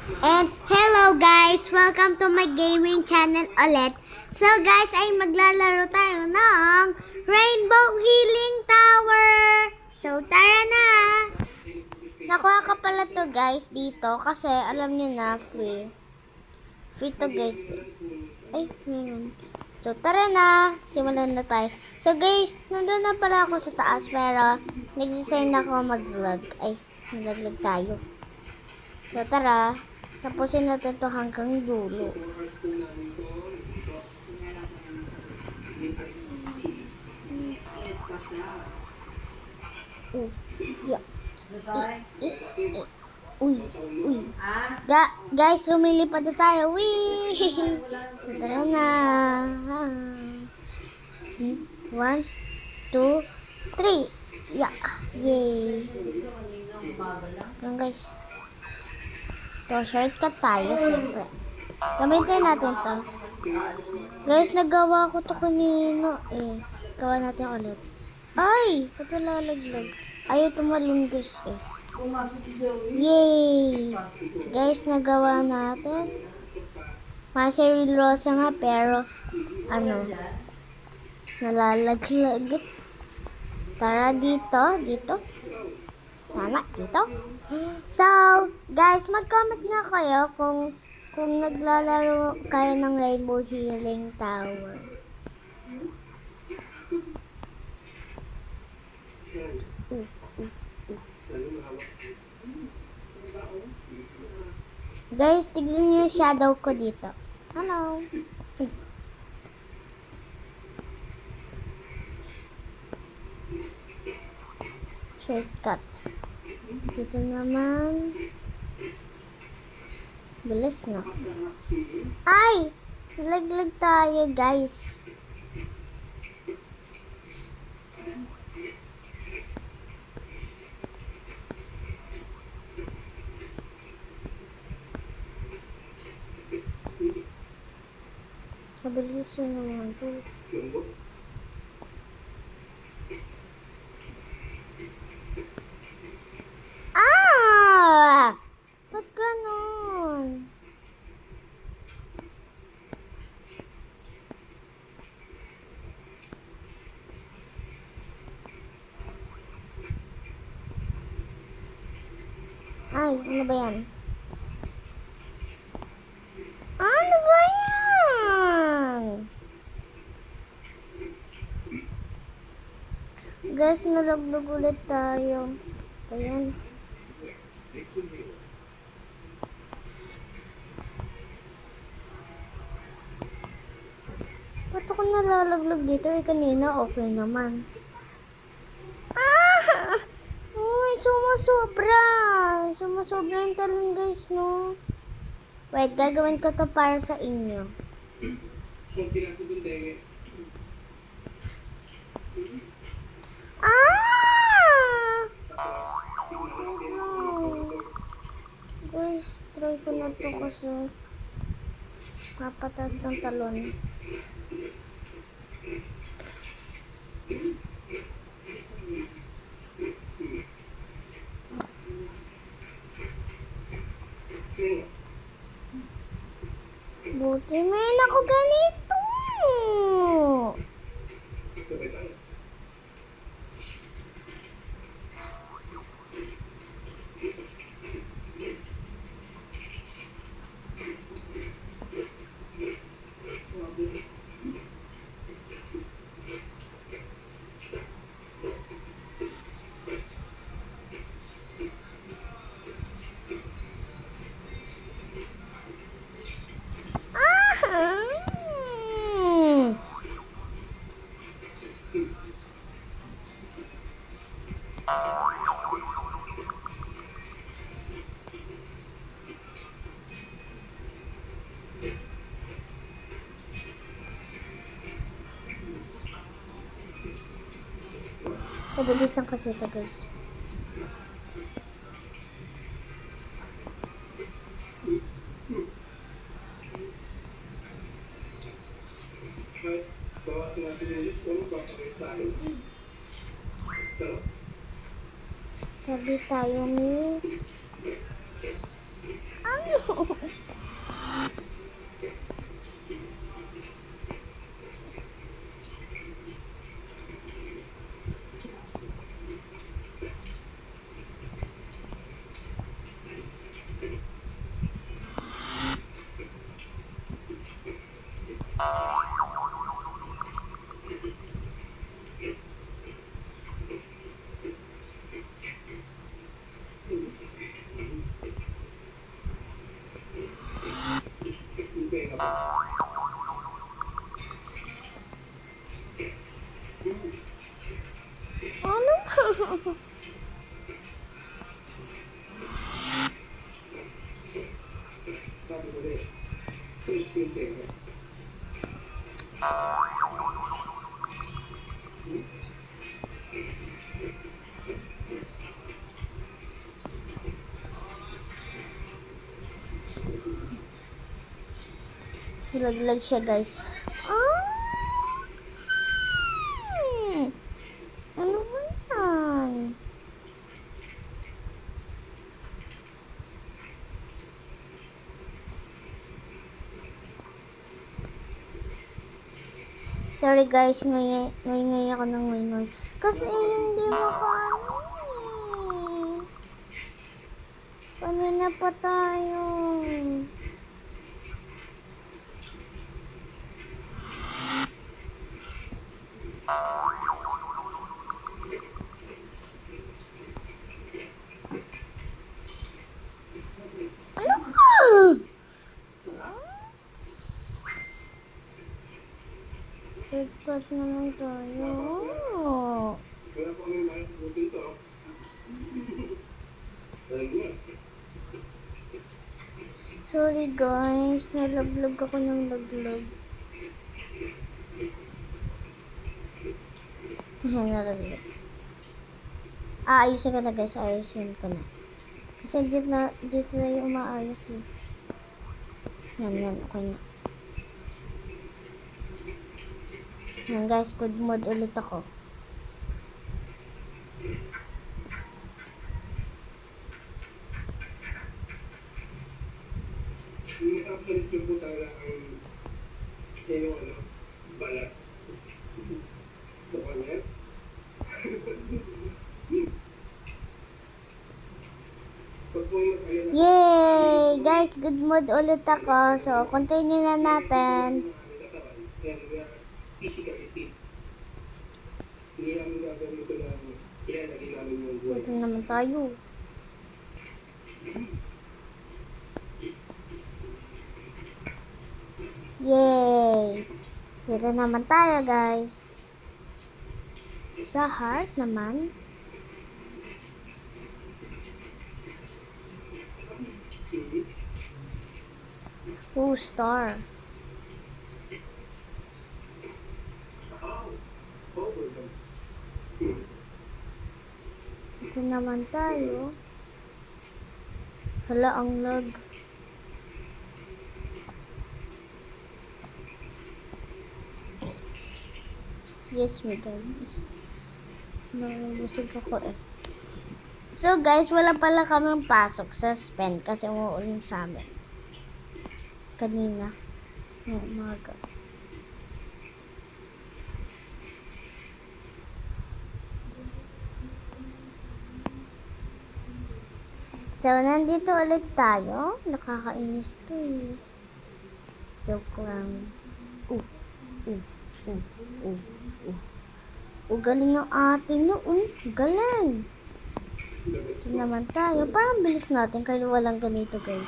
And hello guys! Welcome to my gaming channel ulit. So guys, ay maglalaro tayo ng Rainbow Healing Tower. So tara na! Nakuha ka pala to guys dito kasi alam niyo na free. Free to guys. Ay, meron. So tara na! Simulan na tayo. So guys, nandun na pala ako sa taas pero nagsisign ako mag-vlog. Ay, nag-vlog tayo. So tara! Tapusin natin to hanggang dulo. Yeah. Uy. Guys, lumilipad na tayo. Wee! So, tara na. 1, 2, 3. Yeah. Yay. Yan guys. To, shortcut tayo, syempre. Gamitin natin to. Guys, nagawa ko to kanina eh. Gawa natin ulit. Ay! Ito lalaglag. Ayaw tumalong guys eh. Yay! Guys, nagawa natin. Marcel Rosa nga pero nalalaglag. Tara dito. Tama, dito. So, guys, mag-comment nga kayo kung naglalaro kayo ng Rainbow Healing Tower. Guys, tignan niyo yung shadow ko dito. Hello. Shortcut. Dito naman. Bilis na. Ay! Laglag tayo, guys. Mabilis yun naman po. Ah! Ba't ganon? Ay, ano ba yan? Ano ba yan? Guys, nalaglag ulit tayo. Ayan. Ba't ako nalalaglag dito? Eh, kanina okay naman. Ah! Uy, sumusobra. Sumusobra yung talon guys, no? Wait, gagawin ko to para sa inyo. Ah! Guys, try ko na to kasi papatas ng talon. Buti meron ako ganito. Pabilisan kasi ito guys. Tabi tayo, miss. Ang Ano? Laglag siya, guys. Ah! Ano ba yan? Sorry guys, ngay ako ng ngay. Kasi hindi makaano eh. Kanina pa tayo. Ano ka? Shortcut naman tayo. Sorry guys, nalaglag ako ng laglag. Nalaglag. Ayusin ko na guys, ayusin ko na. Kasi dito na yung umaayos eh. Yan, okay na. Yan guys, good mood ulit ako. Nakakalit yung puta na yung balat. Mukha niya. Yay! Guys, good mood ulit ako. So, continue na natin. Ito naman tayo. Yay! Dito naman tayo, guys. Sa heart naman. Oh, star. Dito naman tayo. Hala, ang lag. Excuse me guys. Nabusog ako eh. So guys, wala pala kaming pasok sa spend kasi umuulan sa amin. Kanina. Umaga. So, nandito ulit tayo. Nakakainis to eh. Joke lang. Galing ng ate no. Galing. Ito naman tayo. Parang bilis natin kaya walang ganito guys.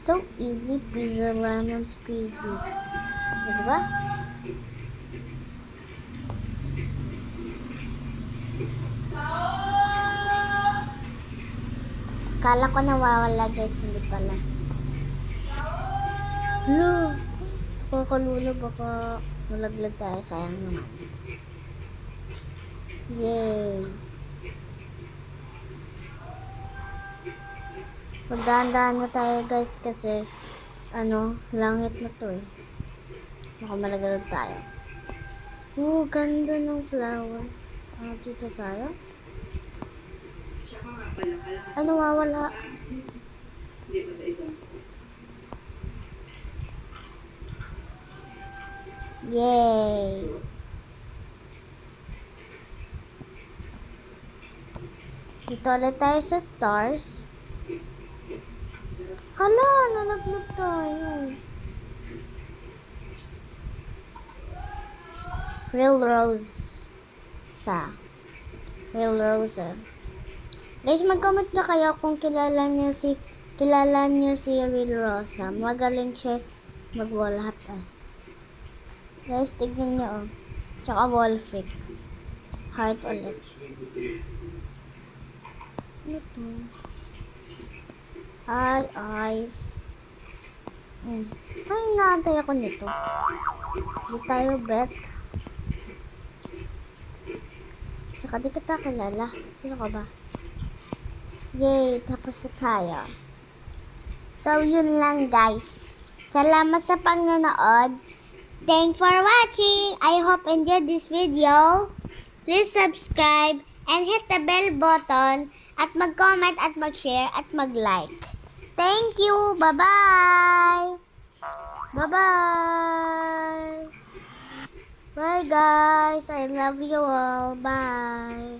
So easy peasy lemon squeezy. Diba? Kala ko nawawala guys, hindi pala. Hello. Kakalula baka malaglag tayo, sayang naman. Yay. Magdahan-dahan na tayo guys kasi langit na to eh. Baka malaglag tayo. Oh, ganda ng flower. Dito tayo. Ano, wawala. Yay! Dito ulit tayo sa stars. Hala, nalaglag tayo. Real Rose. Real Rosa. Guys, mag-comment na kayo kung kilala niyo si Real Rosa. Magaling siya mag-wall hat Guys, tignan niyo oh. Tsaka wall freak. Heart ulit. Ano to? Eyes. Ay, naantay ako nito. Hindi tayo bet. Tsaka di kita kilala. Sino ka ba? Yay! Tapos na tayo. So, yun lang guys. Salamat sa panonood. Thanks for watching. I hope you enjoyed this video. Please subscribe and hit the bell button at mag-comment at mag-share at mag-like. Thank you. Bye-bye. Bye-bye. Bye guys. I love you all. Bye.